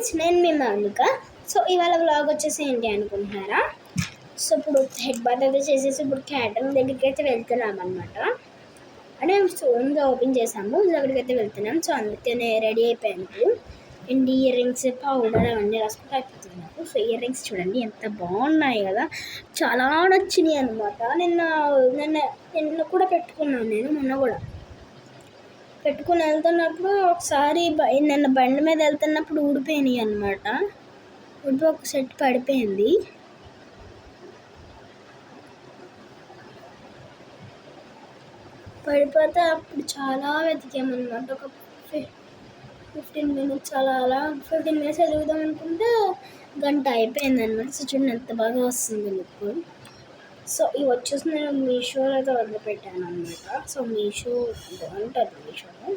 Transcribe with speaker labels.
Speaker 1: Friends, నేను మీ Mounika. So ఇవాళ vlog వచ్చేసి ఏంటి అనుకుంటున్నారా? సో ఇప్పుడు హెడ్ బాత్ అయితే చేసేసి ఇప్పుడు క్యాటరింగ్ దగ్గరికి అయితే వెళ్తున్నాం అనమాట. అంటే మేము ఫోన్గా ఓపెన్ చేసాము, అక్కడికి అయితే వెళ్తున్నాం. సో అందుకనే రెడీ అయిపోయాను. అండ్ ఇయర్ రింగ్స్, పౌడర్ అవన్నీ రాసుకుంటూ అయిపోతుంది నాకు. సో ఇయర్ రింగ్స్ చూడండి ఎంత బాగున్నాయి కదా, చాలా నచ్చినాయి అనమాట. నిన్న కూడా పెట్టుకున్నాను, నేను మొన్న కూడా పెట్టుకుని వెళ్తున్నప్పుడు ఒకసారి నిన్న బండి మీద వెళ్తున్నప్పుడు ఊడిపోయినాయి అనమాట. ఊడిపోయి ఒక సెట్ పడిపోయింది. పడిపోతే అప్పుడు చాలా వెతికామన్నమాట. ఒక 15 మినిట్స్ అలా 15 మినిట్స్ ఎదుగుదాం అనుకుంటే గంట అయిపోయింది అనమాట. సో చూడండి ఎంత బాగా వస్తుంది లుక్. సో ఇవి వచ్చేసి నేను మీషోలో అయితే వదిలిపెట్టాను అనమాట. సో మీషో బాగుంటుంది మీషోలో.